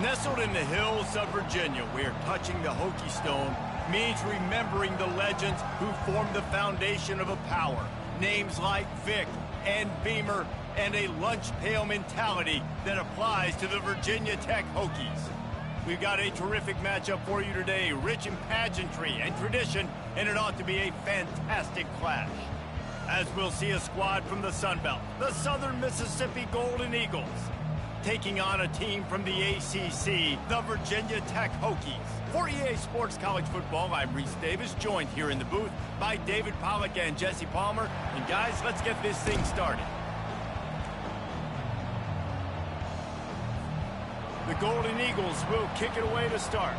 Nestled in the hills of Virginia, where touching the Hokie Stone means remembering the legends who formed the foundation of a power. Names like Vic and Beamer, and a lunch pail mentality that applies to the Virginia Tech Hokies. We've got a terrific matchup for you today, rich in pageantry and tradition, and it ought to be a fantastic clash. As we'll see a squad from the Sun Belt, the Southern Mississippi Golden Eagles, taking on a team from the ACC, the Virginia Tech Hokies. For EA Sports College Football, I'm Reese Davis, joined here in the booth by David Pollack and Jesse Palmer. And guys, let's get this thing started. The Golden Eagles will kick it away to start.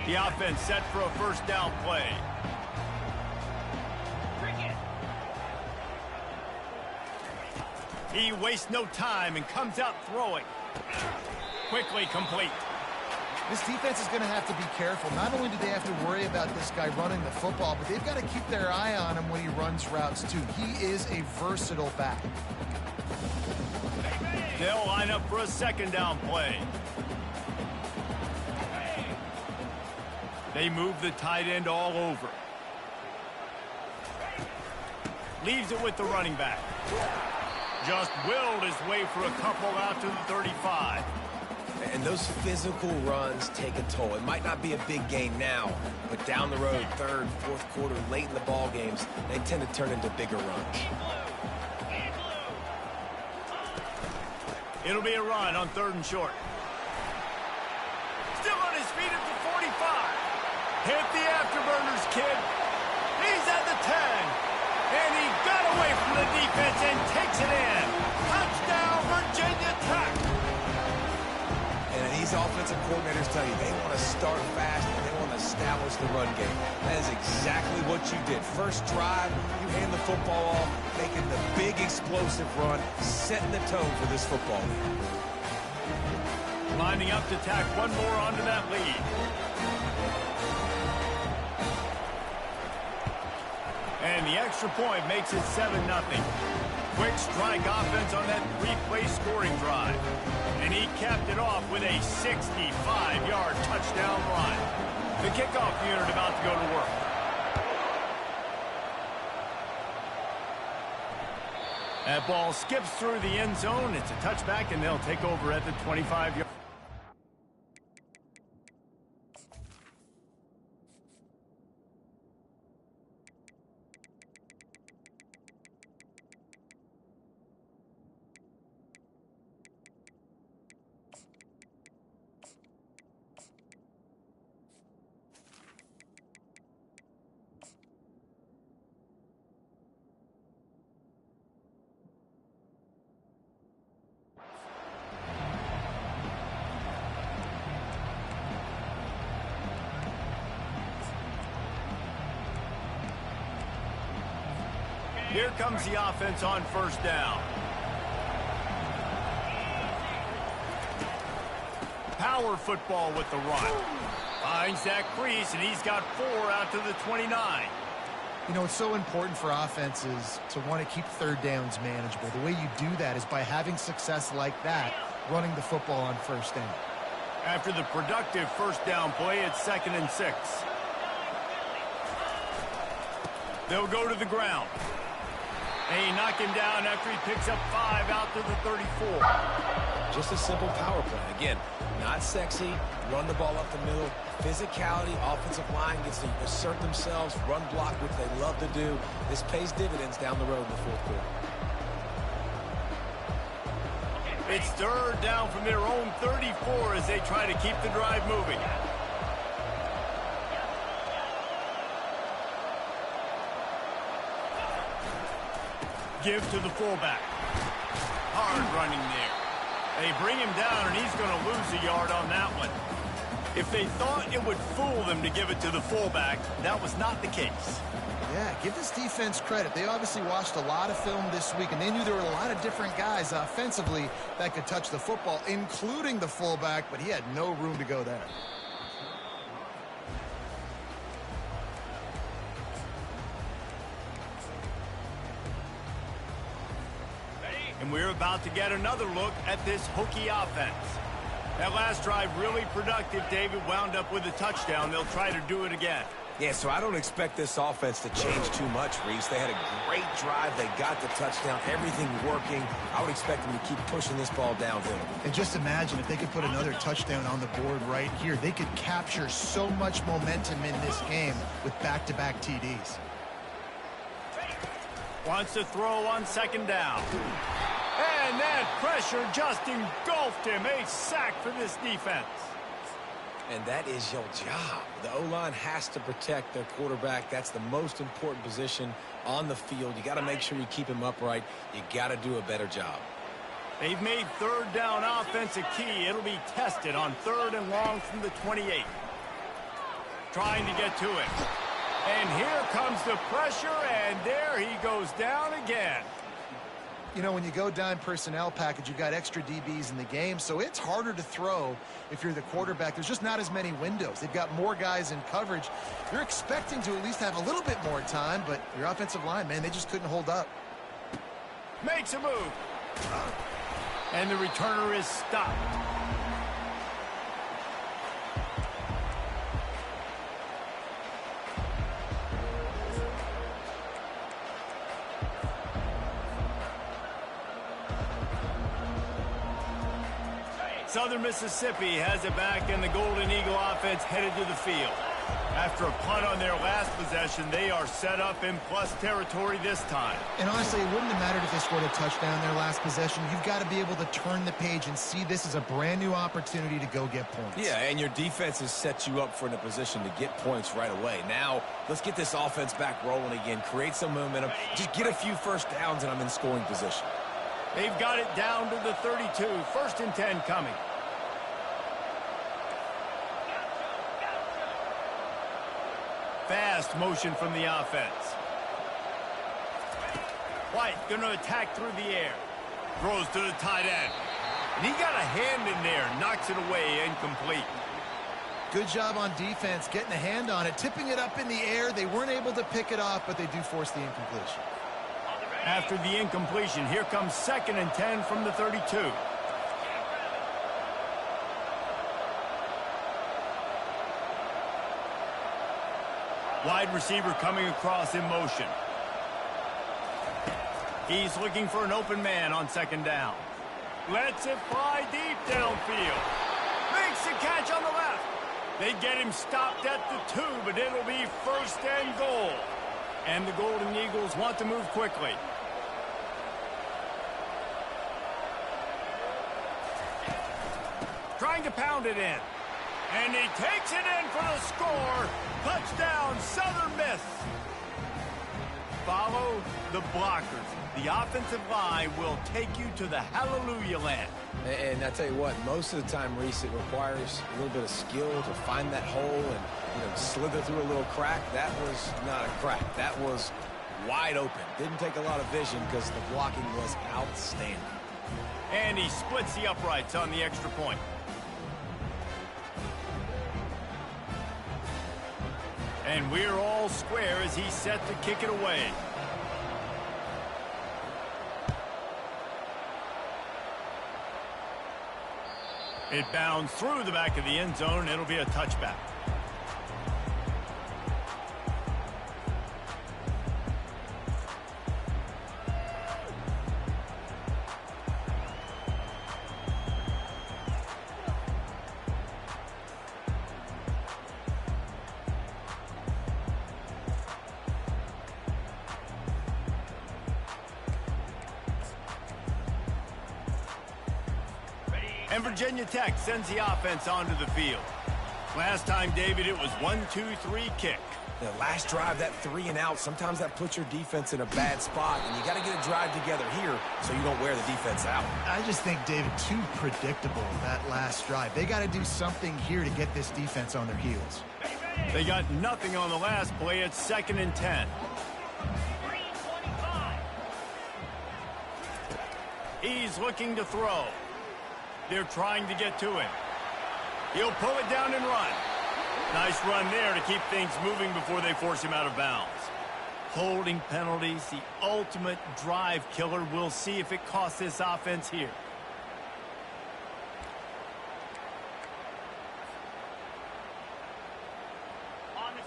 The offense set for a first down play. He wastes no time and comes out throwing. Quickly complete. This defense is going to have to be careful. Not only do they have to worry about this guy running the football, but they've got to keep their eye on him when he runs routes too. He is a versatile back. They'll line up for a second down play. They move the tight end all over. Leaves it with the running back. Just willed his way for a couple out to the 35. And those physical runs take a toll. It might not be a big gain now, but down the road, third, fourth quarter, late in the ball games, they tend to turn into bigger runs. It'll be a run on 3rd and short. Still on his feet at the 45. Hit the afterburners, kid. He's at the 10. And he got away from the defense and takes it in. Touchdown, Virginia Tech. And these offensive coordinators tell you they want to start fast and they want to establish the run game. That is exactly what you did. First drive, you hand the football off, making the big explosive run, setting the tone for this football game. Lining up to tack one more onto that lead. And the extra point makes it 7-0. Quick strike offense on that 3-play scoring drive. And he capped it off with a 65-yard touchdown run. The kickoff unit about to go to work. That ball skips through the end zone. It's a touchback, and they'll take over at the 25-yard. Here comes the offense on first down. Power football with the run. Finds that crease, and he's got 4 out to the 29. You know, it's so important for offenses to want to keep third downs manageable. The way you do that is by having success like that, running the football on first down. After the productive first down play, it's 2nd and 6. They'll go to the ground. They knock him down after he picks up 5 out to the 34. Just a simple power play. Again, not sexy, run the ball up the middle. Physicality, offensive line gets to assert themselves, run block, which they love to do. This pays dividends down the road in the fourth quarter. It's 3rd down from their own 34 as they try to keep the drive moving. Give to the fullback. Hard running there. They bring him down, and he's going to lose a yard on that one. If they thought it would fool them to give it to the fullback, that was not the case. Yeah, give this defense credit. They obviously watched a lot of film this week, and they knew there were a lot of different guys offensively that could touch the football, including the fullback, but he had no room to go there. And we're about to get another look at this Hokie offense. That last drive really productive. David wound up with a touchdown. They'll try to do it again. Yeah, so I don't expect this offense to change too much, Reese. They had a great drive. They got the touchdown. Everything working. I would expect them to keep pushing this ball downhill. And just imagine if they could put another touchdown on the board right here. They could capture so much momentum in this game with back-to-back TDs. Wants to throw on second down. And that pressure just engulfed him. A sack for this defense. And that is your job. The O-line has to protect their quarterback. That's the most important position on the field. You got to make sure you keep him upright. You got to do a better job. They've made third down offense a key. It'll be tested on 3rd and long from the 28. Trying to get to it. And here comes the pressure, and there he goes down again. You know, when you go dime personnel package, you've got extra DBs in the game, so it's harder to throw if you're the quarterback. There's just not as many windows. They've got more guys in coverage. You're expecting to at least have a little bit more time, but your offensive line, man, they just couldn't hold up. Makes a move. And the returner is stopped. Southern Mississippi has it back, and the Golden Eagle offense headed to the field. After a punt on their last possession, they are set up in plus territory this time. And honestly, it wouldn't have mattered if they scored a touchdown their last possession. You've got to be able to turn the page and see this as a brand new opportunity to go get points. Yeah, and your defense has set you up for in a position to get points right away. Now, let's get this offense back rolling again, create some momentum, just get a few first downs, and I'm in scoring position. They've got it down to the 32. 1st and 10 coming. Fast motion from the offense. White going to attack through the air. Throws to the tight end. And he got a hand in there. Knocks it away, incomplete. Good job on defense, getting a hand on it, tipping it up in the air. They weren't able to pick it off, but they do force the incompletion. After the incompletion, here comes 2nd and 10 from the 32. Wide receiver coming across in motion. He's looking for an open man on 2nd down. Lets it fly deep downfield. Makes the catch on the left. They get him stopped at the 2, but it'll be 1st and goal. And the Golden Eagles want to move quickly. Trying to pound it in. And he takes it in for the score. Touchdown, Southern Miss. Follow the blockers. The offensive line will take you to the hallelujah land. And I tell you what, most of the time, Reese, it requires a little bit of skill to find that hole and, slither through a little crack. That was not a crack. That was wide open. Didn't take a lot of vision because the blocking was outstanding. And he splits the uprights on the extra point. And we're all square as he's set to kick it away. It bounds through the back of the end zone, and it'll be a touchback. And Virginia Tech sends the offense onto the field. Last time, David, it was 1-2-3 kick. The last drive, that 3 and out, sometimes that puts your defense in a bad spot, and you got to get a drive together here so you don't wear the defense out. I just think, David, too predictable, that last drive. They got to do something here to get this defense on their heels. They got nothing on the last play. It's 2nd and 10. He's looking to throw. They're trying to get to him. He'll pull it down and run. Nice run there to keep things moving before they force him out of bounds. Holding penalties, the ultimate drive killer. We'll see if it costs this offense here.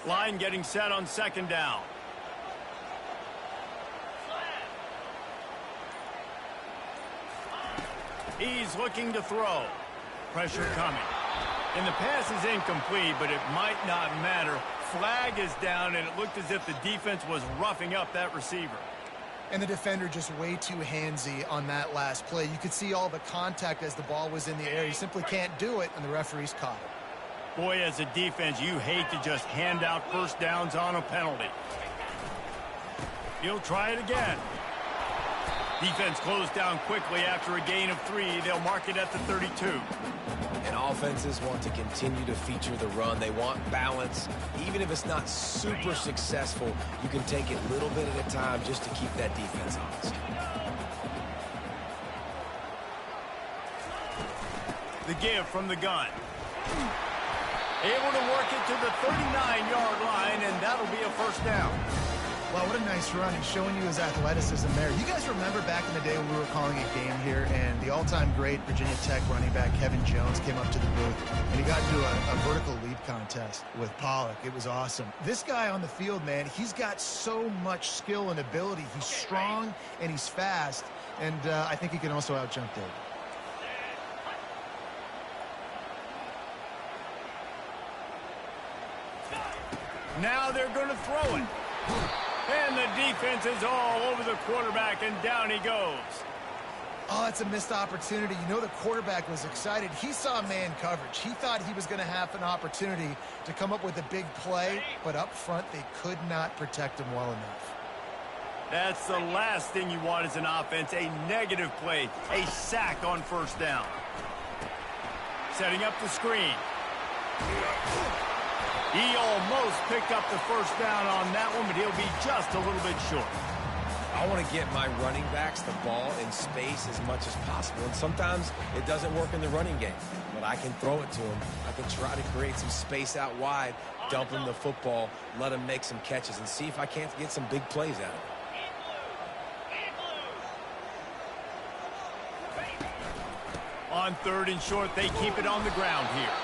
Line getting set on 2nd down. He's looking to throw. Pressure coming. And the pass is incomplete, but it might not matter. Flag is down, and it looked as if the defense was roughing up that receiver. And the defender just way too handsy on that last play. You could see all the contact as the ball was in the air. You simply can't do it, and the referees caught it. Boy, as a defense, you hate to just hand out first downs on a penalty. He'll try it again. Defense closed down quickly after a gain of 3. They'll mark it at the 32. And offenses want to continue to feature the run. They want balance. Even if it's not super successful, you can take it a little bit at a time just to keep that defense honest. The give from the gun. Able to work it to the 39-yard line, and that'll be a first down. Wow, what a nice run. He's showing you his athleticism there. You guys remember back in the day when we were calling a game here, and the all-time great Virginia Tech running back Kevin Jones came up to the booth, and he got into a vertical leap contest with Pollock. It was awesome. This guy on the field, man, he's got so much skill and ability. He's strong, and he's fast, and I think he can also out-jump David. Now they're going to throw it. And the defense is all over the quarterback, and down he goes. Oh, it's a missed opportunity. You know the quarterback was excited. He saw man coverage. He thought he was going to have an opportunity to come up with a big play, but up front they could not protect him well enough. That's the last thing you want as an offense, a negative play, a sack on first down. Setting up the screen. He almost picked up the first down on that one, but he'll be just a little bit short. I want to get my running backs the ball in space as much as possible, and sometimes it doesn't work in the running game, but I can throw it to him. I can try to create some space out wide, dump him the football, let him make some catches, and see if I can't get some big plays out of it. On 3rd and short, they keep it on the ground here.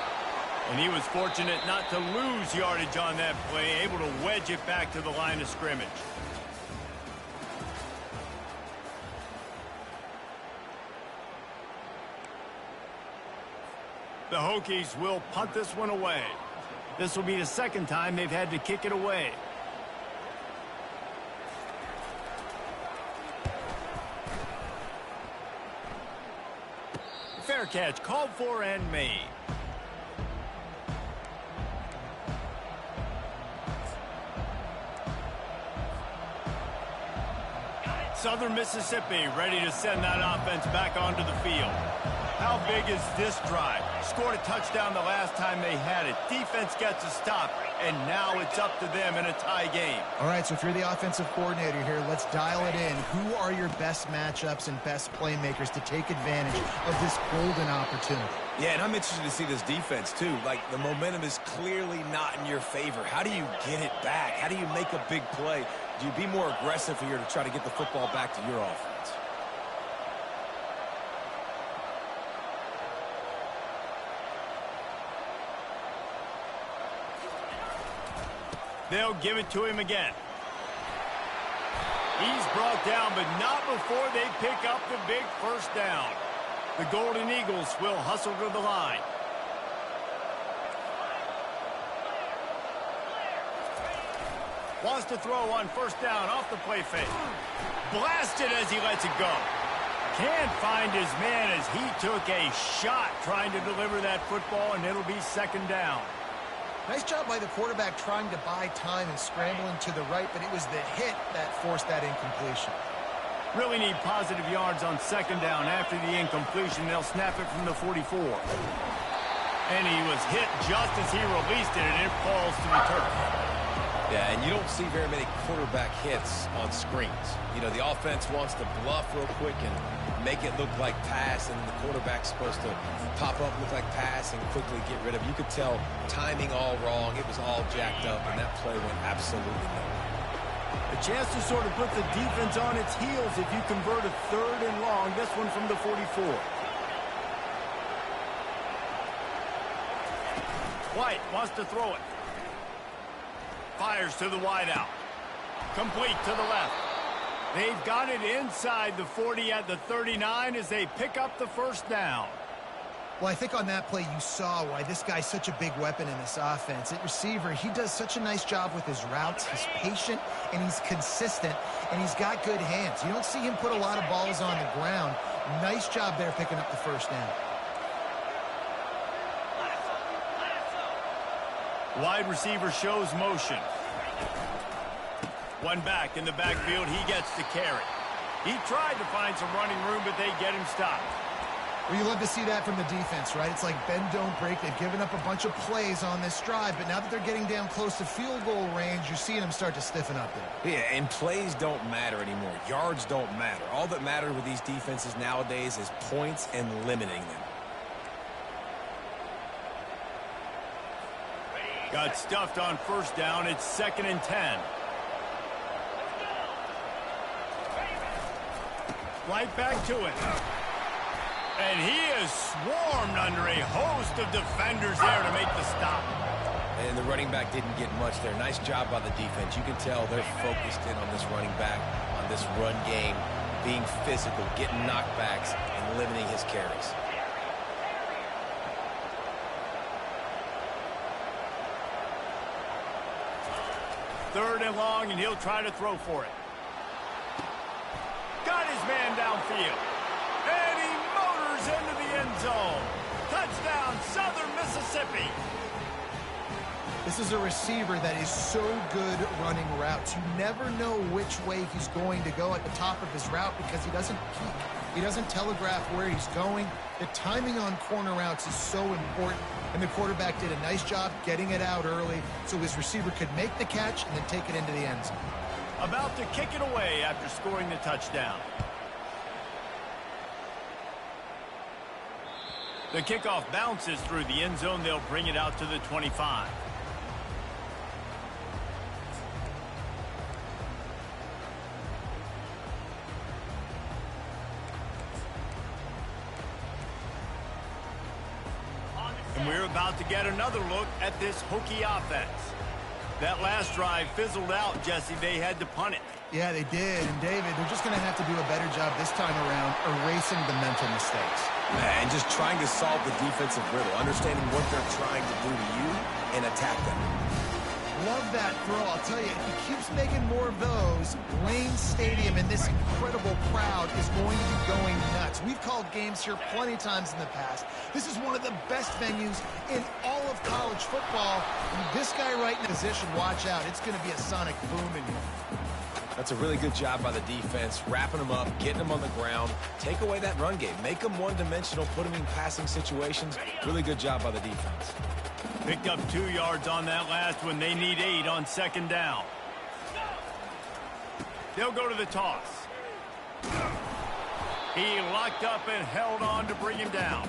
And he was fortunate not to lose yardage on that play, able to wedge it back to the line of scrimmage. The Hokies will punt this one away. This will be the 2nd time they've had to kick it away. Fair catch called for and made. Southern Mississippi ready to send that offense back onto the field. How big is this drive? Scored a touchdown the last time they had it. Defense gets a stop, and now it's up to them in a tie game. All right, so if you're the offensive coordinator here, let's dial it in. Who are your best matchups and best playmakers to take advantage of this golden opportunity? Yeah, and I'm interested to see this defense, too. Like, the momentum is clearly not in your favor. How do you get it back? How do you make a big play? Do you be more aggressive here to try to get the football back to your offense? They'll give it to him again. He's brought down, but not before they pick up the big first down. The Golden Eagles will hustle to the line. Wants to throw on first down off the play fake. Blasted as he lets it go. Can't find his man as he took a shot trying to deliver that football, and it'll be 2nd down. Nice job by the quarterback trying to buy time and scrambling to the right, but it was the hit that forced that incompletion. Really need positive yards on second down. After the incompletion, they'll snap it from the 44. And he was hit just as he released it, and it falls to the turf. Yeah, and you don't see very many quarterback hits on screens. You know, the offense wants to bluff real quick and make it look like pass, and the quarterback's supposed to pop up, look like pass, and quickly get rid of it. You could tell timing all wrong. It was all jacked up, and that play went absolutely nowhere. A chance to sort of put the defense on its heels if you convert a 3rd and long. This one from the 44. White wants to throw it. Fires to the wideout. Complete to the left. They've got it inside the 40 at the 39 as they pick up the first down. Well, I think on that play you saw why this guy's such a big weapon in this offense. At receiver, he does such a nice job with his routes. He's patient, and he's consistent, and he's got good hands. You don't see him put a lot of balls on the ground. Nice job there picking up the first down. Wide receiver shows motion. One back in the backfield, he gets the carry. He tried to find some running room, but they get him stopped. Well, you love to see that from the defense, right? It's like bend, don't break. They've given up a bunch of plays on this drive, but now that they're getting down close to field goal range, you're seeing them start to stiffen up there. Yeah, and plays don't matter anymore. Yards don't matter. All that matters with these defenses nowadays is points and limiting them. Got stuffed on first down. It's 2nd and 10. Right back to it. And he is swarmed under a host of defenders there to make the stop. And the running back didn't get much there. Nice job by the defense. You can tell they're focused in on this running back, on this run game, being physical, getting knockbacks, and limiting his carries. Third and long, and he'll try to throw for it. Got his man downfield. And he motors into the end zone. Touchdown, Southern Mississippi. This is a receiver that is so good running routes. You never know which way he's going to go at the top of his route because he doesn't peek. He doesn't telegraph where he's going. The timing on corner routes is so important, and the quarterback did a nice job getting it out early so his receiver could make the catch and then take it into the end zone. About to kick it away after scoring the touchdown. The kickoff bounces through the end zone. They'll bring it out to the 25. And we're about to get another look at this Hokie offense. That last drive fizzled out, Jesse. They had to punt it. Yeah, they did. And, David, they're just going to have to do a better job this time around erasing the mental mistakes. And just trying to solve the defensive riddle, understanding what they're trying to do to you and attack them. Love that throw. I'll tell you, if he keeps making more of those, Lane Stadium and this incredible crowd is going to be going nuts. We've called games here plenty of times in the past. This is one of the best venues in all of college football. And this guy right in position, watch out. It's going to be a sonic boom in here. That's a really good job by the defense, wrapping them up, getting them on the ground. Take away that run game. Make them one-dimensional, put them in passing situations. Really good job by the defense. Picked up 2 yards on that last one. They need 8 on second down. They'll go to the toss. He locked up and held on to bring him down.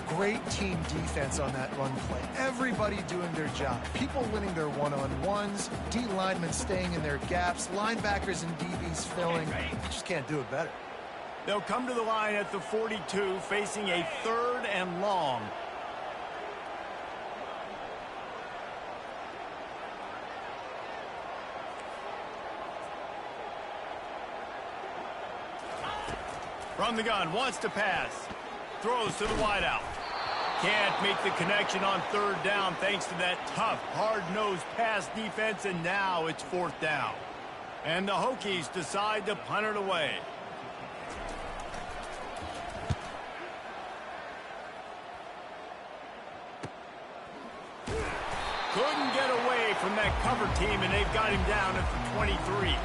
Great team defense on that run play. Everybody doing their job. People winning their one-on-ones, D linemen staying in their gaps, linebackers and DBs filling. You just can't do it better. They'll come to the line at the 42, facing a 3rd and long. From the gun, wants to pass. Throws to the wideout. Can't make the connection on 3rd down thanks to that tough, hard-nosed pass defense, and now it's 4th down. And the Hokies decide to punt it away. Couldn't get away from that cover team, and they've got him down at the 23.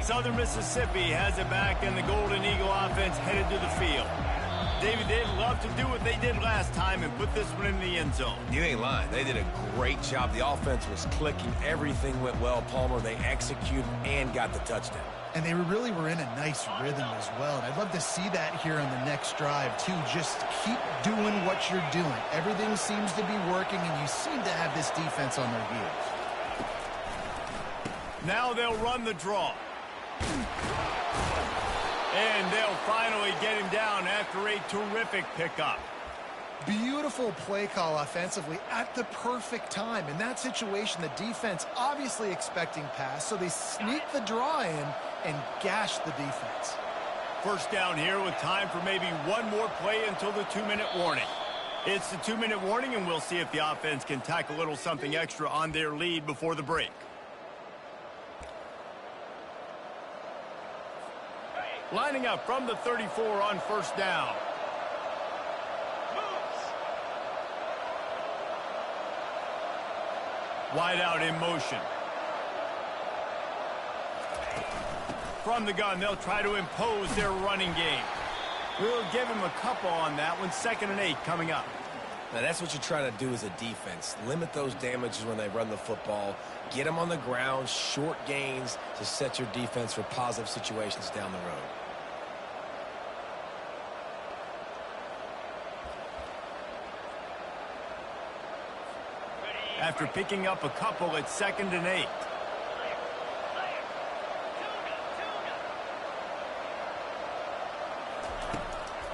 Southern Mississippi has it back, and the Golden Eagle offense headed to the field. David, they'd love to do what they did last time and put this one in the end zone. You ain't lying. They did a great job. The offense was clicking. Everything went well, Palmer. They executed and got the touchdown. And they really were in a nice rhythm as well. And I'd love to see that here on the next drive, too. Just keep doing what you're doing. Everything seems to be working, and you seem to have this defense on their heels. Now they'll run the draw. And they'll finally get him down after a terrific pickup. Beautiful play call offensively at the perfect time. In that situation, the defense obviously expecting pass, so they sneak the draw in and gash the defense. First down here with time for maybe one more play until the 2-minute warning. It's the 2-minute warning, and we'll see if the offense can tack a little something extra on their lead before the break. Lining up from the 34 on first down. Wide out in motion. From the gun, they'll try to impose their running game. We'll give him a couple on that one. 2nd and 8 coming up. Now, that's what you're trying to do as a defense. Limit those damages when they run the football. Get them on the ground, short gains to set your defense for positive situations down the road. After picking up a couple, it's 2nd and 8.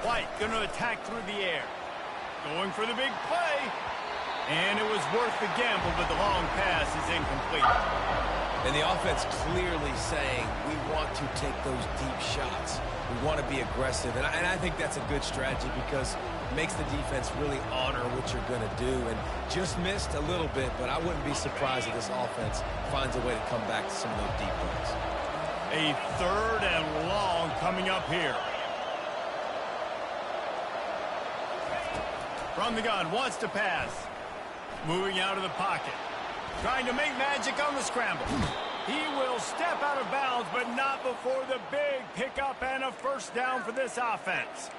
White going to attack through the air. Going for the big play. And it was worth the gamble, but the long pass is incomplete. And the offense clearly saying, we want to take those deep shots. We want to be aggressive. And I think that's a good strategy because it makes the defense really honor what you're going to do. And just missed a little bit, but I wouldn't be surprised if this offense finds a way to come back to some of those deep plays. A 3rd and long coming up here. From the gun, wants to pass. Moving out of the pocket. Trying to make magic on the scramble. He will step out of bounds, but not before the big pickup and a first down for this offense.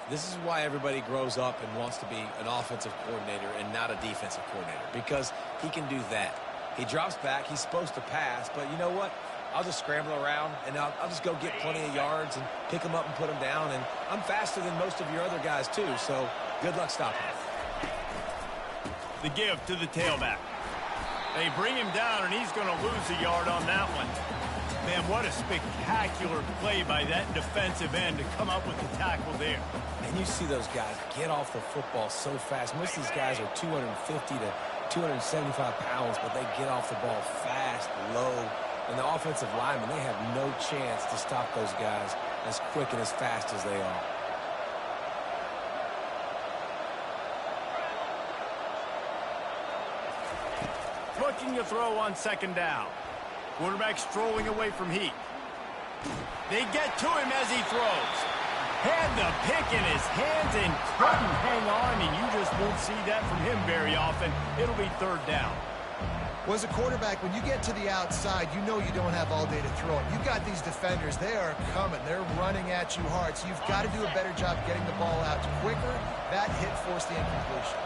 This is why everybody grows up and wants to be an offensive coordinator and not a defensive coordinator, because he can do that. He drops back. He's supposed to pass, but you know what? I'll just scramble around, and I'll just go get plenty of yards and pick them up and put them down, and I'm faster than most of your other guys, too, so good luck stopping him. The give to the tailback. They bring him down, and he's going to lose a yard on that one. Man, what a spectacular play by that defensive end to come up with the tackle there. And you see those guys get off the football so fast. Most of these guys are 250 to 275 pounds, but they get off the ball fast, low. And the offensive linemen, they have no chance to stop those guys as quick and as fast as they are. Looking to throw on 2nd down. Quarterback strolling away from heat. They get to him as he throws. Had the pick in his hands and couldn't hang on, and you just won't see that from him very often. It'll be 3rd down. Well, as a quarterback, when you get to the outside, you know you don't have all day to throw it. You've got these defenders. They are coming. They're running at you hard, so you've got to do a better job getting the ball out quicker. That hit forced the incompletion.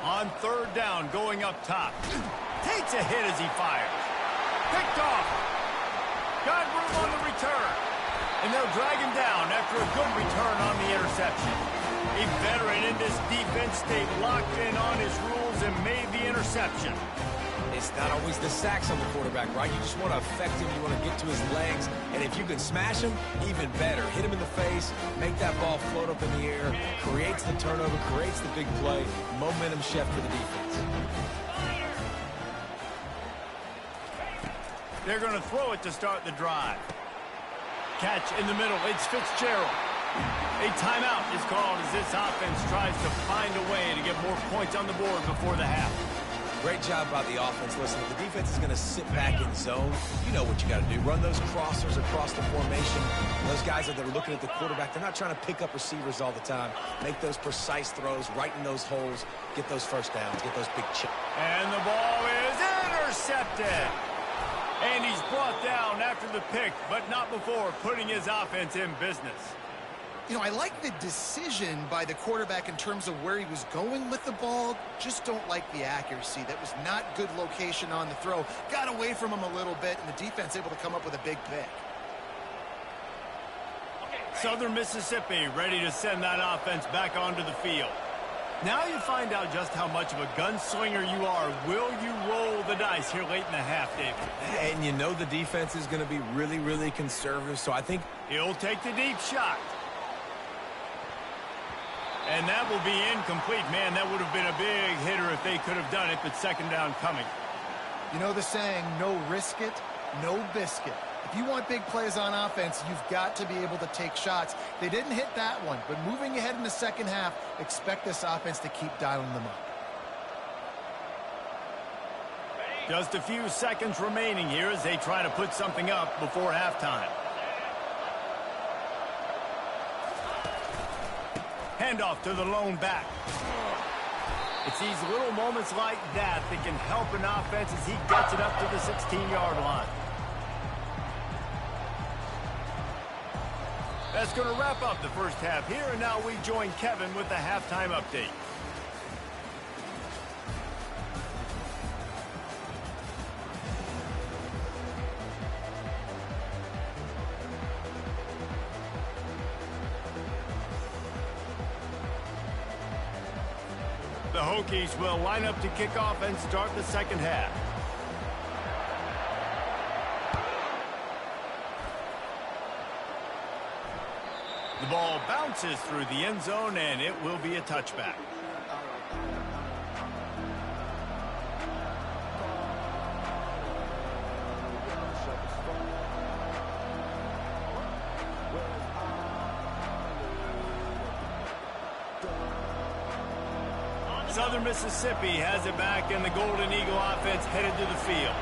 On 3rd down, going up top. Takes a hit as he fires. Picked off. Got room on the return. And they'll drag him down after a good return on the interception. A veteran in this defense stayed locked in on his rules and made the interception. It's not always the sacks on the quarterback, right? You just want to affect him. You want to get to his legs. And if you can smash him, even better. Hit him in the face, make that ball float up in the air, creates the turnover, creates the big play. Momentum shift for the defense. They're going to throw it to start the drive. Catch in the middle. It's Fitzgerald. A timeout is called as this offense tries to find a way to get more points on the board before the half. Great job by the offense. Listen, if the defense is going to sit back in zone, you know what you got to do. Run those crossers across the formation. Those guys that are looking at the quarterback, they're not trying to pick up receivers all the time. Make those precise throws, right in those holes, get those first downs, get those big chips. And the ball is intercepted. And he's brought down after the pick, but not before putting his offense in business. You know, I like the decision by the quarterback in terms of where he was going with the ball. Just don't like the accuracy. That was not good location on the throw. Got away from him a little bit, and the defense able to come up with a big pick. Southern Mississippi ready to send that offense back onto the field. Now you find out just how much of a gunslinger you are. Will you roll the dice here late in the half, David? And you know the defense is going to be really, really conservative, so I think he'll take the deep shot. And that will be incomplete. Man, that would have been a big hitter if they could have done it, but second down coming. You know the saying, no risk it, no biscuit. If you want big plays on offense, you've got to be able to take shots. They didn't hit that one, but moving ahead in the second half, expect this offense to keep dialing them up. Just a few seconds remaining here as they try to put something up before halftime. Handoff to the lone back. It's these little moments like that that can help an offense as he gets it up to the 16-yard line. That's going to wrap up the first half here, and now we join Kevin with the halftime update. The Hokies will line up to kick off and start the second half. The ball bounces through the end zone, and it will be a touchback. Southern Mississippi has it back, and the Golden Eagle offense headed to the field.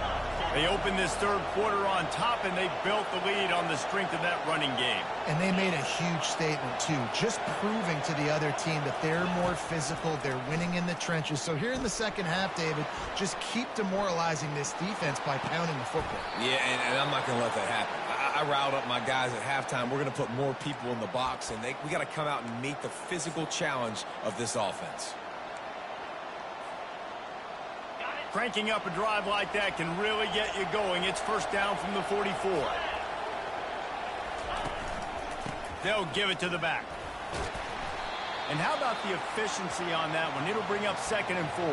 They opened this third quarter on top, and they built the lead on the strength of that running game. And they made a huge statement, too, just proving to the other team that they're more physical, they're winning in the trenches. So here in the second half, David, just keep demoralizing this defense by pounding the football. Yeah, and I'm not going to let that happen. I riled up my guys at halftime. We're going to put more people in the box, and we got to come out and meet the physical challenge of this offense. Cranking up a drive like that can really get you going. It's first down from the 44. They'll give it to the back. And how about the efficiency on that one? It'll bring up 2nd and 4.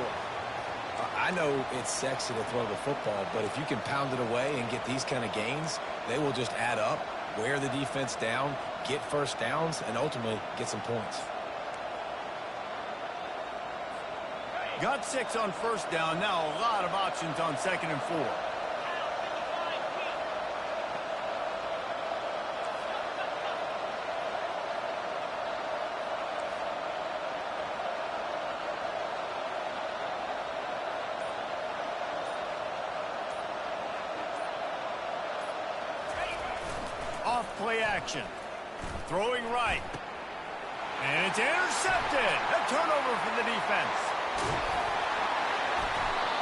I know it's sexy to throw the football, but if you can pound it away and get these kind of gains, they will just add up, wear the defense down, get first downs, and ultimately get some points. Got 6 on first down. Now a lot of options on 2nd and 4. Off play action. Throwing right. And it's intercepted. A turnover for the defense.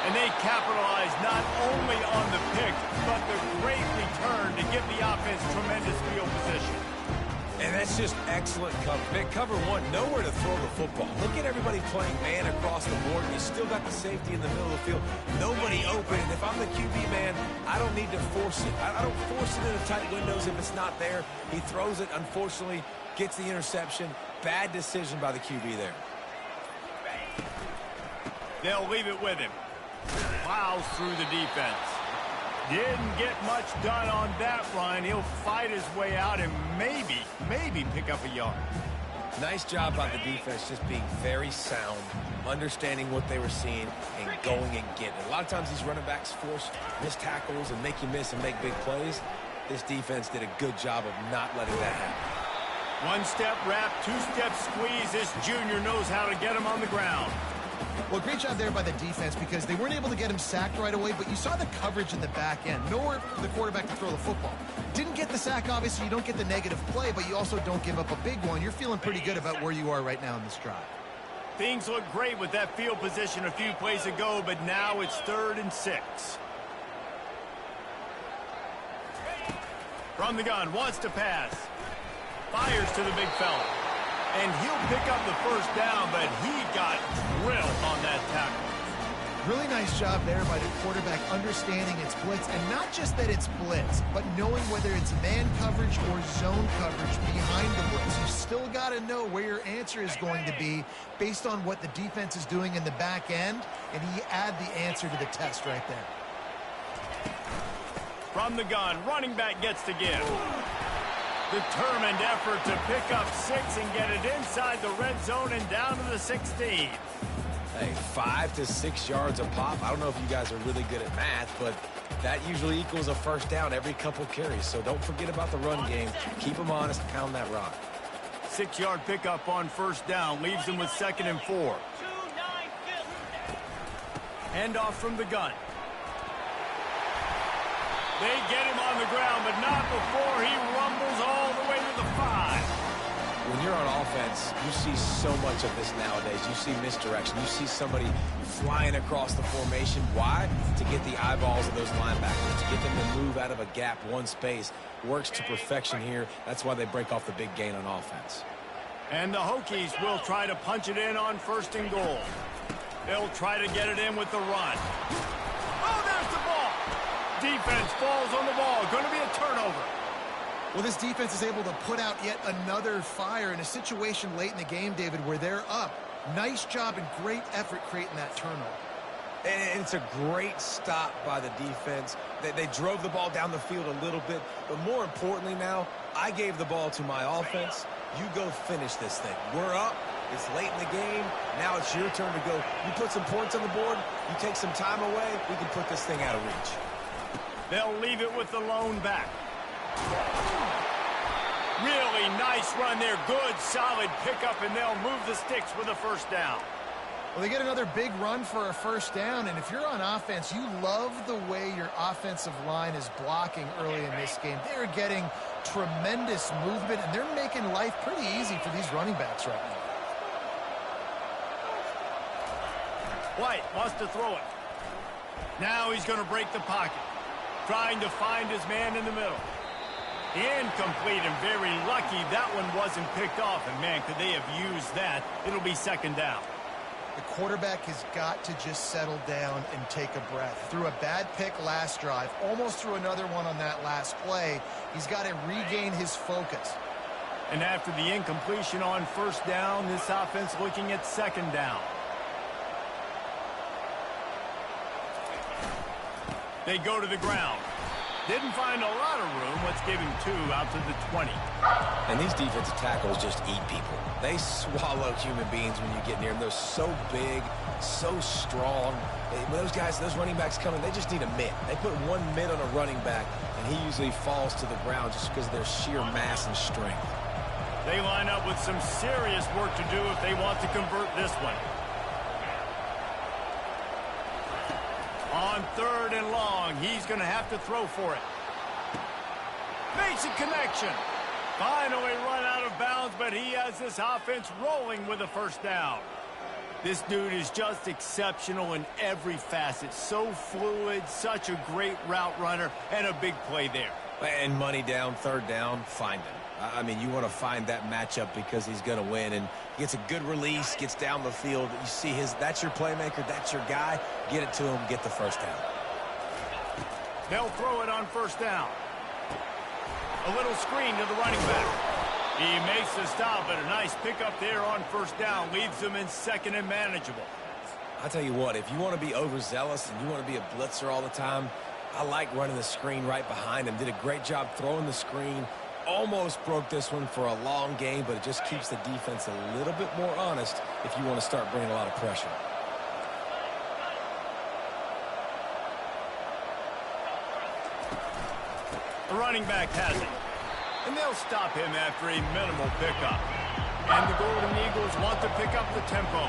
And they capitalize not only on the pick, but the great return to give the offense tremendous field position. And that's just excellent cover. Man, cover one, nowhere to throw the football. Look at everybody playing man across the board. You still got the safety in the middle of the field. Nobody open. And if I'm the QB man, I don't need to force it. I don't force it into tight windows if it's not there. He throws it, unfortunately, gets the interception. Bad decision by the QB there. They'll leave it with him. plows through the defense. Didn't get much done on that run. He'll fight his way out and maybe pick up a yard. Nice job by the defense just being very sound, understanding what they were seeing, and going and getting it. A lot of times these running backs force missed tackles and make you miss and make big plays. This defense did a good job of not letting that happen. One-step wrap, two-step squeeze. This junior knows how to get him on the ground. Well, great job there by the defense because they weren't able to get him sacked right away, but you saw the coverage in the back end. Nowhere for the quarterback to throw the football. Didn't get the sack, obviously. You don't get the negative play, but you also don't give up a big one. You're feeling pretty good about where you are right now in this drive. Things look great with that field position a few plays ago, but now it's 3rd and 6. From the gun, wants to pass. Fires to the big fella. And he'll pick up the first down, but he got drilled on that tackle. Really nice job there by the quarterback understanding it's blitz, and not just that it's blitz, but knowing whether it's man coverage or zone coverage behind the blitz. You still got to know where your answer is going to be based on what the defense is doing in the back end, and he add the answer to the test right there. From the gun, running back gets to give. Determined effort to pick up 6 and get it inside the red zone and down to the 16. Hey, 5 to 6 yards a pop. I don't know if you guys are really good at math, but that usually equals a first down every couple carries. So don't forget about the run game. Keep them honest, pound that rock. 6-yard pickup on first down leaves them with 2nd and 4. Handoff from the gun. They get him on the ground, but not before he rumbles all the way to the 5. When you're on offense, you see so much of this nowadays. You see misdirection. You see somebody flying across the formation. Why? To get the eyeballs of those linebackers, to get them to move out of a gap, one space. Works to perfection here. That's why they break off the big gain on offense. And the Hokies will try to punch it in on 1st and goal. They'll try to get it in with the run. Oh, there's the ball. Defense falls on the ball. Going to be a turnover. Well, this defense is able to put out yet another fire in a situation late in the game, David, where they're up. Nice job and great effort creating that turnover. And it's a great stop by the defense. They drove the ball down the field a little bit, but more importantly now, I gave the ball to my offense. You go finish this thing. We're up. It's late in the game. Now it's your turn to go. You put some points on the board. You take some time away. We can put this thing out of reach. They'll leave it with the lone back. Really nice run there. Good, solid pickup, and they'll move the sticks with a first down. Well, they get another big run for a first down, and if you're on offense, you love the way your offensive line is blocking early in this game. They're getting tremendous movement, and they're making life pretty easy for these running backs right now. White wants to throw it. Now he's going to break the pocket, trying to find his man in the middle. Incomplete, and very lucky that one wasn't picked off. And, man, could they have used that? It'll be 2nd down. The quarterback has got to just settle down and take a breath. Threw a bad pick last drive, almost threw another one on that last play. He's got to regain his focus. And after the incompletion on first down, this offense looking at 2nd down. They go to the ground. Didn't find a lot of room. Let's give him 2 out to the 20. And these defensive tackles just eat people. They swallow human beings when you get near them. They're so big, so strong. When those guys, those running backs come in, they just need a mitt. They put one mitt on a running back, and he usually falls to the ground just because of their sheer mass and strength. They line up with some serious work to do if they want to convert this one. On 3rd and long, he's going to have to throw for it. Makes a connection. Finally run out of bounds, but he has this offense rolling with a first down. This dude is just exceptional in every facet. So fluid, such a great route runner, and a big play there. And money down, 3rd down, find him. I mean, you want to find that matchup because he's going to win, and gets a good release, gets down the field. You see that's your playmaker, that's your guy. Get it to him, get the first down. They'll throw it on first down. A little screen to the running back. He makes the stop, but a nice pickup there on first down. Leaves them in 2nd and manageable. I tell you what, if you want to be overzealous and you want to be a blitzer all the time, I like running the screen right behind him. Did a great job throwing the screen. Almost broke this one for a long game, but it just keeps the defense a little bit more honest if you want to start bringing a lot of pressure. The running back has it. And they'll stop him after a minimal pickup. And the Golden Eagles want to pick up the tempo.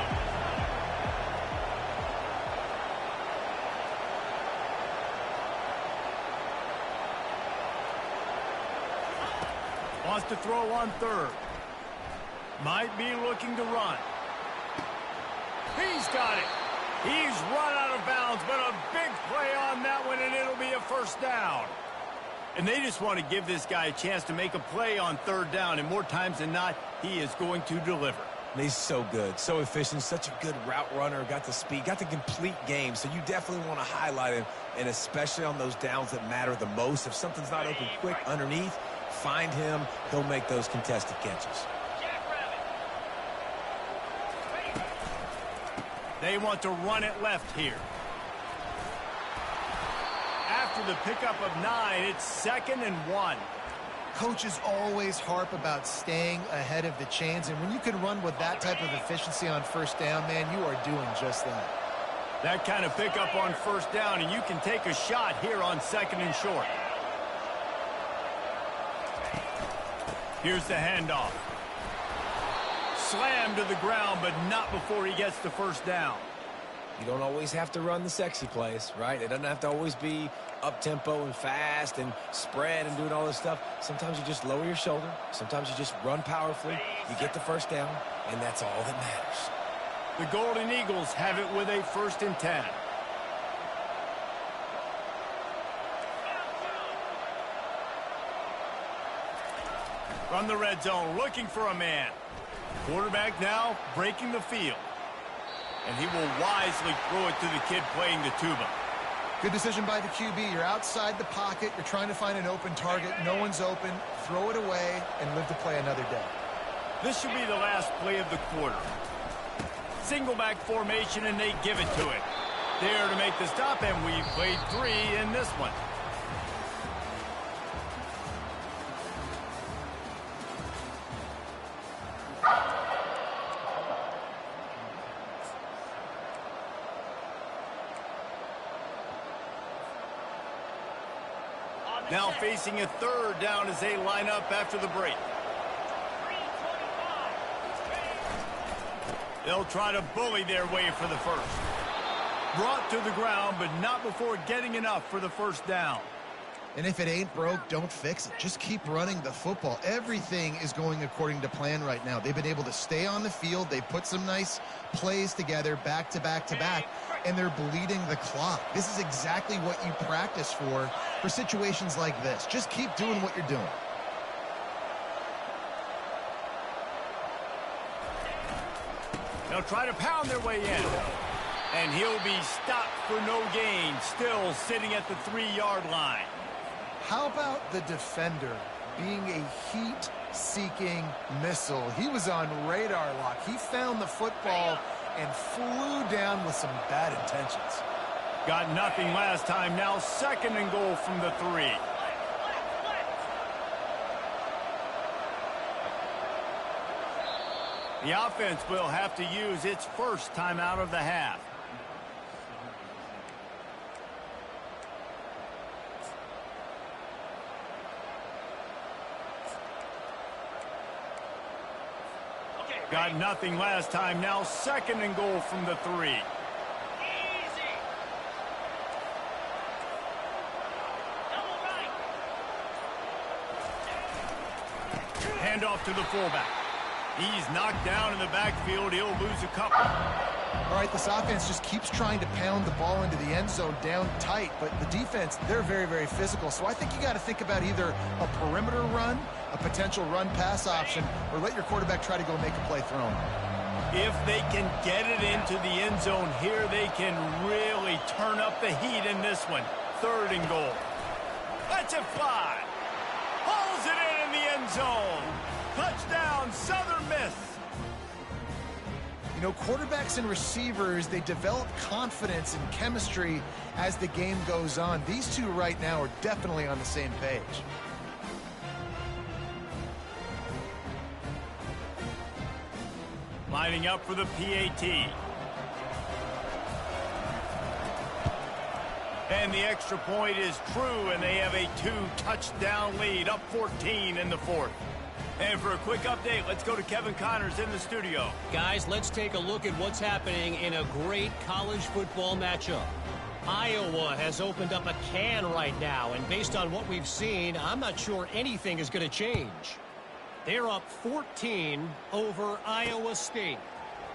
Wants to throw on third. Might be looking to run. He's got it. He's run out of bounds, but a big play on that one, and it'll be a first down. And they just want to give this guy a chance to make a play on third down, and more times than not, he is going to deliver. And he's so good, so efficient, such a good route runner, got the speed, got the complete game, so you definitely want to highlight him, and especially on those downs that matter the most. If something's not open quick underneath, find him, he'll make those contested catches. They want to run it left here. After the pickup of 9, it's 2nd and 1. Coaches always harp about staying ahead of the chains, and when you can run with that type of efficiency on first down, man, you are doing just that. That kind of pickup on first down, and you can take a shot here on 2nd and short. Here's the handoff. Slammed to the ground, but not before he gets the first down. You don't always have to run the sexy plays, right? It doesn't have to always be up-tempo and fast and spread and doing all this stuff. Sometimes you just lower your shoulder. Sometimes you just run powerfully. You get the first down, and that's all that matters. The Golden Eagles have it with a 1st and 10. From the red zone, looking for a man. Quarterback now breaking the field. And he will wisely throw it to the kid playing the tuba. Good decision by the QB. You're outside the pocket. You're trying to find an open target. No one's open. Throw it away and live to play another day. This should be the last play of the quarter. Single back formation, and they give it to it. There to make the stop, and we played 3 in this one. Now facing a 3rd down as they line up after the break. They'll try to bully their way for the first. Brought to the ground, but not before getting enough for the first down. And if it ain't broke, don't fix it. Just keep running the football. Everything is going according to plan right now. They've been able to stay on the field. They put some nice plays together back to back to back, and they're bleeding the clock. This is exactly what you practice for situations like this. Just keep doing what you're doing. They'll try to pound their way in. And he'll be stopped for no gain, still sitting at the 3-yard line. How about the defender being a heat-seeking missile? He was on radar lock. He found the football and flew down with some bad intentions. Got nothing last time. Now 2nd and goal from the 3. The offense will have to use its first timeout of the half. Got nothing last time. Now 2nd and goal from the 3. Handoff to the fullback. He's knocked down in the backfield. He'll lose a couple. All right, this offense just keeps trying to pound the ball into the end zone down tight, but the defense, they're very, very physical. So I think you got to think about either a perimeter run, a potential run-pass option, or let your quarterback try to go make a play throwing. If they can get it into the end zone here, they can really turn up the heat in this one. 3rd and goal. Lets it fly. Pulls it in the end zone. Touchdown, Southern Miss. You know, quarterbacks and receivers, they develop confidence and chemistry as the game goes on. These two right now are definitely on the same page. Lining up for the PAT. And the extra point is true, and they have a 2-touchdown lead, up 14 in the fourth. And for a quick update, let's go to Kevin Connors in the studio. Guys, let's take a look at what's happening in a great college football matchup. Iowa has opened up a can right now, and based on what we've seen, I'm not sure anything is going to change. They're up 14 over Iowa State.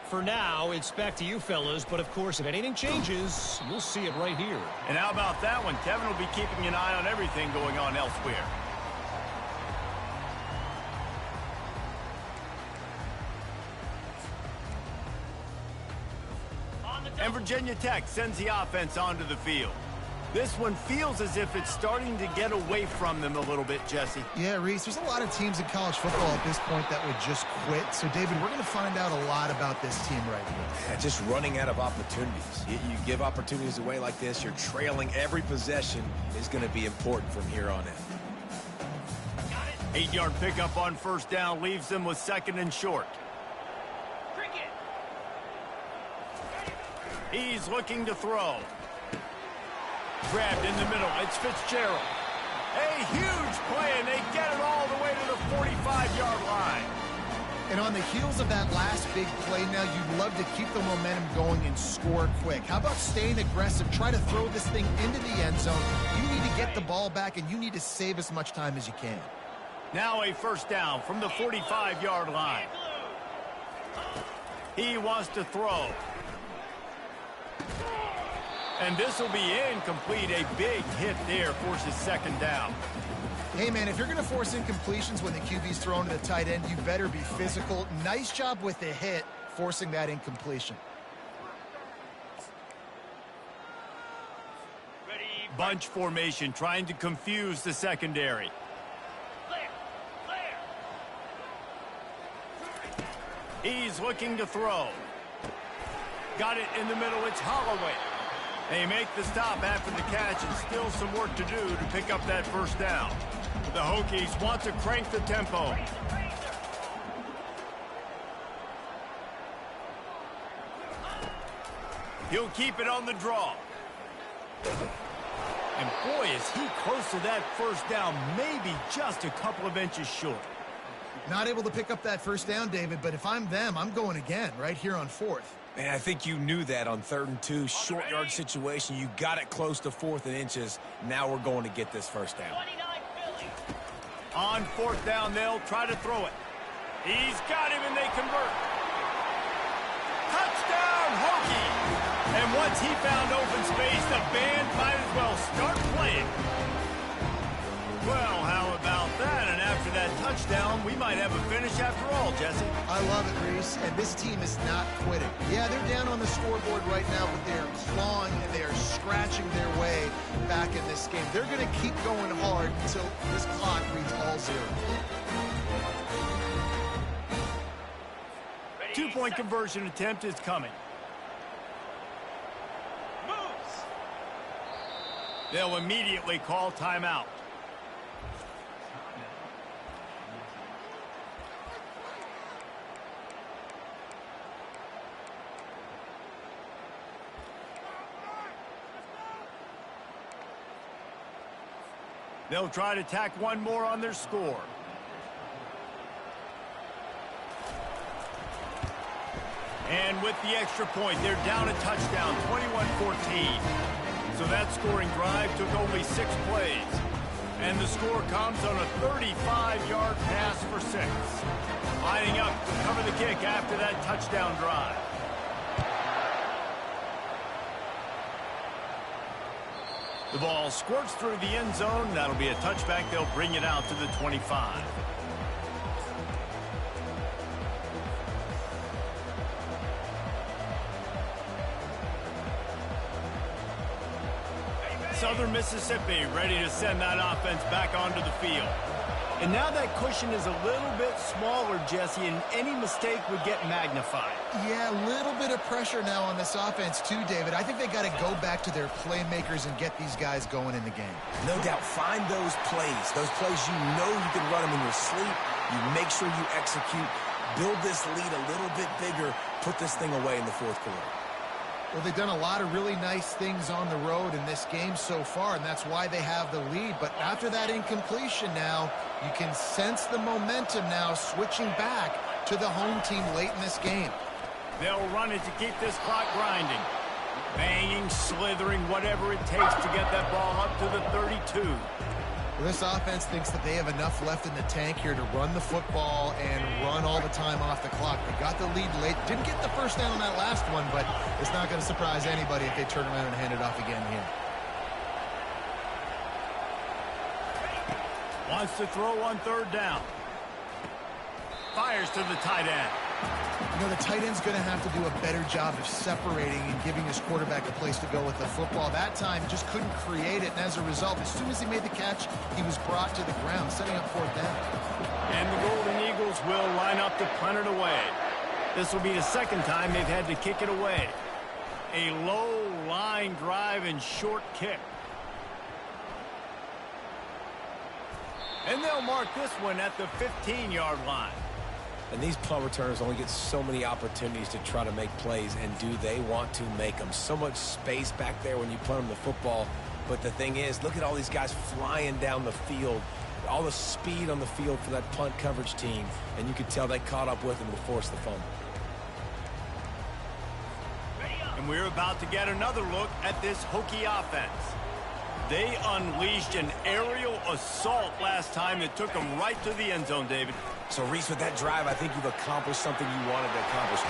For now, it's back to you fellas, but of course, if anything changes, you'll see it right here. And how about that one? Kevin will be keeping an eye on everything going on elsewhere. And Virginia Tech sends the offense onto the field. This one feels as if it's starting to get away from them a little bit, Jesse. Yeah, Reese, there's a lot of teams in college football at this point that would just quit. So, David, we're going to find out a lot about this team right here. Yeah, just running out of opportunities. You give opportunities away like this, you're trailing every possession is going to be important from here on in. 8-yard pickup on first down leaves them with 2nd and short. He's looking to throw. Grabbed in the middle. It's Fitzgerald. A huge play, and they get it all the way to the 45-yard line. And on the heels of that last big play now, you'd love to keep the momentum going and score quick. How about staying aggressive? Try to throw this thing into the end zone. You need to get the ball back, and you need to save as much time as you can. Now a first down from the 45-yard line. He wants to throw. And this will be incomplete. A big hit there forces 2nd down. Hey, man, if you're going to force incompletions when the QB's thrown to the tight end, you better be physical. Nice job with the hit, forcing that incompletion. Bunch formation, trying to confuse the secondary. He's looking to throw. Got it in the middle. It's Holloway. They make the stop after the catch, and still some work to do to pick up that first down. The Hokies want to crank the tempo. He'll keep it on the draw. And boy, is he close to that first down, maybe just a couple of inches short. Not able to pick up that first down, David, but if I'm them, I'm going again right here on 4th. Man, I think you knew that on 3rd and 2, short yard situation. You got it close to 4th and inches. Now we're going to get this first down. On 4th down, they'll try to throw it. He's got him, and they convert. Touchdown, Hokie! And once he found open space, the band might as well start playing. Well, how about that? And after that touchdown, we might have a finish after all, Jesse. I love it, Reese, and this team is not quitting. Yeah, they're down on the scoreboard right now, but they're clawing and they're scratching their way back in this game. They're going to keep going hard until this clock reads all 0. 2-point conversion attempt is coming. They'll immediately call timeout. They'll try to tack one more on their score. And with the extra point, they're down a touchdown, 21-14. So that scoring drive took only 6 plays. And the score comes on a 35-yard pass for 6. Lining up to cover the kick after that touchdown drive. The ball squirts through the end zone. That'll be a touchback. They'll bring it out to the 25. Southern Mississippi ready to send that offense back onto the field. And now that cushion is a little bit smaller, Jesse, and any mistake would get magnified. Yeah, a little bit of pressure now on this offense too, David. I think they got to go back to their playmakers and get these guys going in the game. No doubt, find those plays you know you can run them in your sleep. You make sure you execute, build this lead a little bit bigger, put this thing away in the fourth quarter. Well, they've done a lot of really nice things on the road in this game so far, and that's why they have the lead. But after that incompletion now, you can sense the momentum now switching back to the home team late in this game. They'll run it to keep this clock grinding. Banging, slithering, whatever it takes to get that ball up to the 32. Well, this offense thinks that they have enough left in the tank here to run the football and run all the time off the clock. They got the lead late. Didn't get the first down on that last one, but it's not going to surprise anybody if they turn around and hand it off again here. Wants to throw on third down. Fires to the tight end. You know, the tight end's going to have to do a better job of separating and giving his quarterback a place to go with the football. That time, just couldn't create it, and as a result, as soon as he made the catch, he was brought to the ground, setting up fourth down. And the Golden Eagles will line up to punt it away. This will be the second time they've had to kick it away. A low line drive and short kick. And they'll mark this one at the 15-yard line. And these punt returners only get so many opportunities to try to make plays, and do they want to make them? So much space back there when you punt them the football. But the thing is, look at all these guys flying down the field, all the speed on the field for that punt coverage team, and you could tell they caught up with them to force the fumble. And we're about to get another look at this Hokie offense. They unleashed an aerial assault last time that took them right to the end zone, David. So, Reese, with that drive, I think you've accomplished something you wanted to accomplish.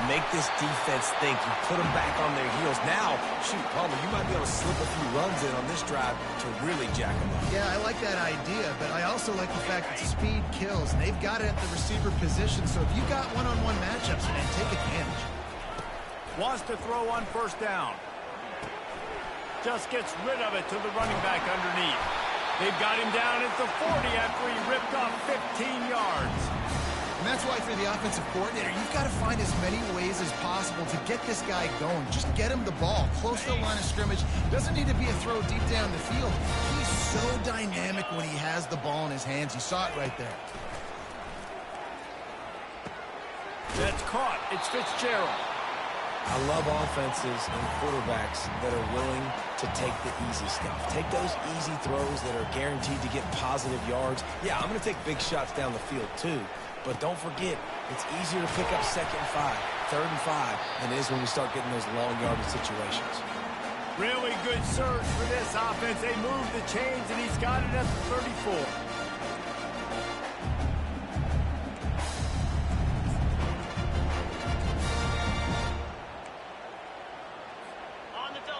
Make this defense think. You put them back on their heels. Now, shoot, Palmer, you might be able to slip a few runs in on this drive to really jack them up. Yeah, I like that idea, but I also like the fact that speed kills, and they've got it at the receiver position. So if you got one-on-one matchups, man, take advantage. Wants to throw on first down. Just gets rid of it to the running back underneath. They've got him down at the 40 after he ripped off 15 yards. And that's why for the offensive coordinator, you've got to find as many ways as possible to get this guy going. Just get him the ball close to the line of scrimmage. Doesn't need to be a throw deep down the field. He's so dynamic when he has the ball in his hands. You saw it right there. That's caught. It's Fitzgerald. I love offenses and quarterbacks that are willing to take the easy stuff. Take those easy throws that are guaranteed to get positive yards. Yeah, I'm going to take big shots down the field too, but don't forget, it's easier to pick up 2nd and 5, 3rd and 5 than it is when we start getting those long yardage situations. Really good surge for this offense. They move the chains, and he's got it at the 34.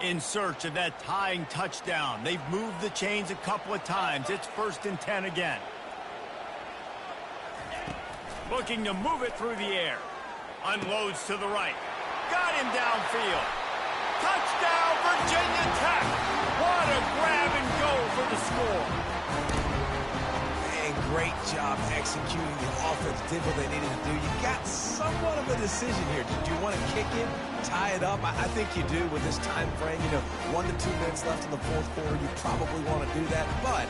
In search of that tying touchdown. They've moved the chains a couple of times. It's 1st and 10 again. Looking to move it through the air. Unloads to the right. Got him downfield. Touchdown, Virginia Tech. What a grab and go for the score. And great job executing. The offense did what they needed to do. You got somewhat of a decision here. Do you want to kick it, tie it up? I think you do with this time frame. 1 to 2 minutes left in the fourth quarter. You probably want to do that, but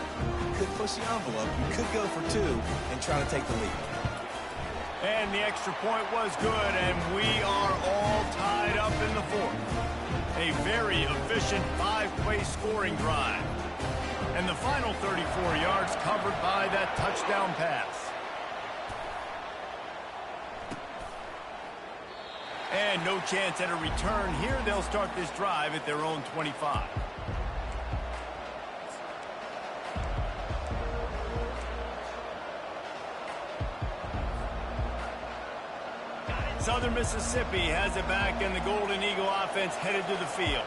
you could push the envelope. You could go for 2 and try to take the lead. And the extra point was good, and we are all tied up in the fourth. A very efficient 5-play scoring drive. And the final 34 yards covered by that touchdown pass. And no chance at a return here. They'll start this drive at their own 25. Southern Mississippi has it back, and the Golden Eagle offense headed to the field.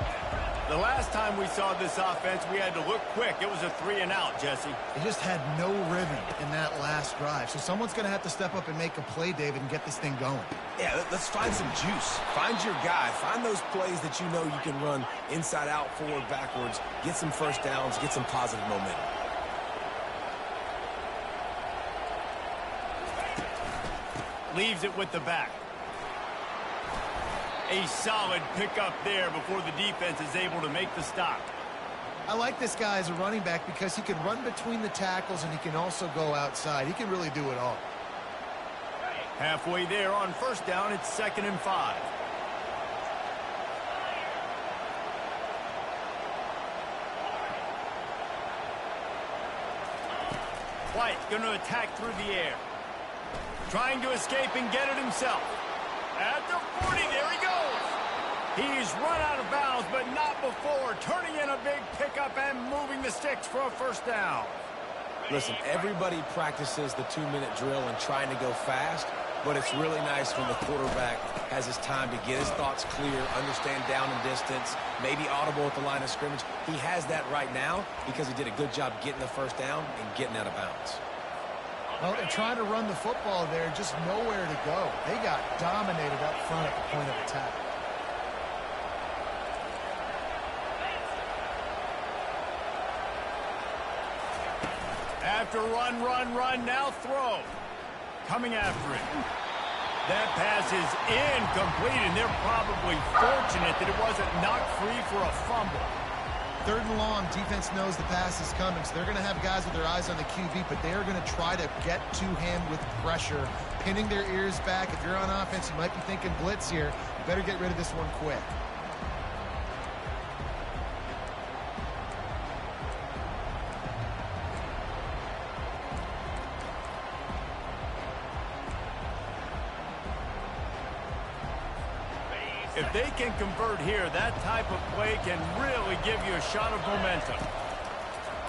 The last time we saw this offense, we had to look quick. It was a 3-and-out, Jesse. They just had no rhythm in that last drive. So someone's going to have to step up and make a play, David, and get this thing going. Yeah, let's find some juice. Find your guy. Find those plays that you know you can run inside out, forward, backwards. Get some first downs. Get some positive momentum. Leaves it with the back. A solid pickup there before the defense is able to make the stop. I like this guy as a running back because he can run between the tackles and he can also go outside. He can really do it all. Halfway there on first down, it's 2nd and 5. White going to attack through the air. Trying to escape and get it himself. At the 40, there he goes. He's run out of bounds, but not before. Turning in a big pickup and moving the sticks for a first down. Listen, everybody practices the 2-minute drill and trying to go fast, but it's really nice when the quarterback has his time to get his thoughts clear, understand down and distance, maybe audible at the line of scrimmage. He has that right now because he did a good job getting the first down and getting out of bounds. Well, they're trying to run the football there, just nowhere to go. They got dominated up front at the point of attack. After run, now throw. Coming after it. That pass is incomplete, and they're probably fortunate that it wasn't knocked free for a fumble. 3rd and long, defense knows the pass is coming, so they're going to have guys with their eyes on the QB, but they're going to try to get to him with pressure, pinning their ears back. If you're on offense, you might be thinking blitz here. You better get rid of this one quick. If they can convert here, that type of play can really give you a shot of momentum.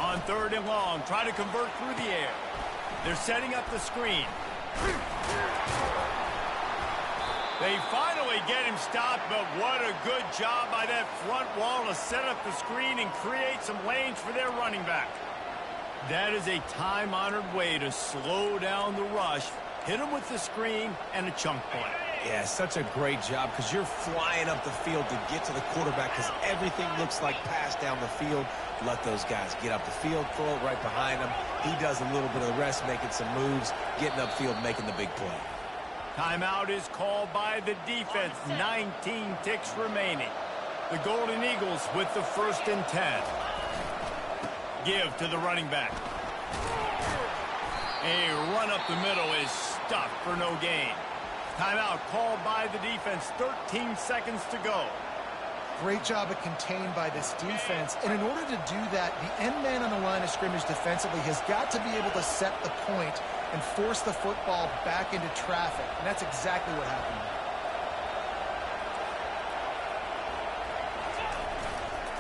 On 3rd and long, try to convert through the air. They're setting up the screen. They finally get him stopped, but what a good job by that front wall to set up the screen and create some lanes for their running back. That is a time-honored way to slow down the rush, hit him with the screen, and a chunk play. Yeah, such a great job because you're flying up the field to get to the quarterback because everything looks like pass down the field. Let those guys get up the field, throw it right behind him. He does a little bit of the rest, making some moves, getting upfield, making the big play. Timeout is called by the defense. 19 ticks remaining. The Golden Eagles with the 1st and 10. Give to the running back. A run up the middle is stuffed for no gain. Timeout called by the defense. 13 seconds to go. Great job of contained by this defense. And in order to do that, the end man on the line of scrimmage defensively has got to be able to set the point and force the football back into traffic. And that's exactly what happened.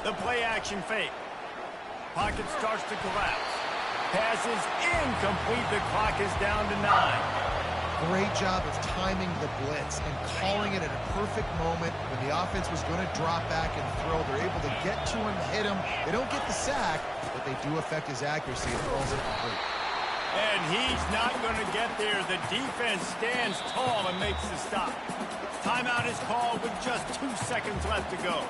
The play action fake. Pocket starts to collapse. Pass is incomplete. The clock is down to 9. Great job of timing the blitz and calling it at a perfect moment when the offense was going to drop back and throw. They're able to get to him, hit him. They don't get the sack, but they do affect his accuracy. It falls incomplete. And he's not going to get there. The defense stands tall and makes the stop. Timeout is called with just 2 seconds left to go.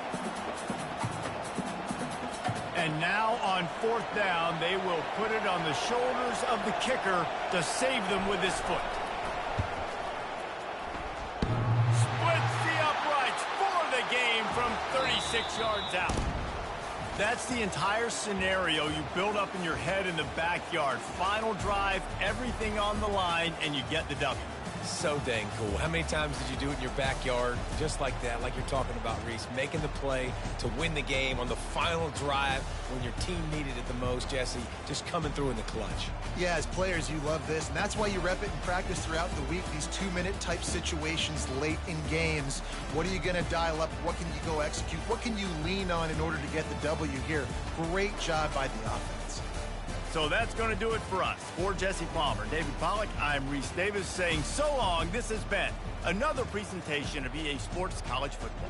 And now on 4th down, they will put it on the shoulders of the kicker to save them with his foot. From 36 yards out. That's the entire scenario you build up in your head in the backyard. Final drive, everything on the line, and you get the W. So dang cool. How many times did you do it in your backyard just like that, like you're talking about, Reese, making the play to win the game on the final drive when your team needed it the most, Jesse, just coming through in the clutch. Yeah, as players, you love this, and that's why you rep it in practice throughout the week, these 2-minute type situations late in games. What are you going to dial up? What can you go execute? What can you lean on in order to get the W here? Great job by the offense. So that's going to do it for us. For Jesse Palmer, David Pollack, I'm Reese Davis saying so long. This has been another presentation of EA Sports College Football.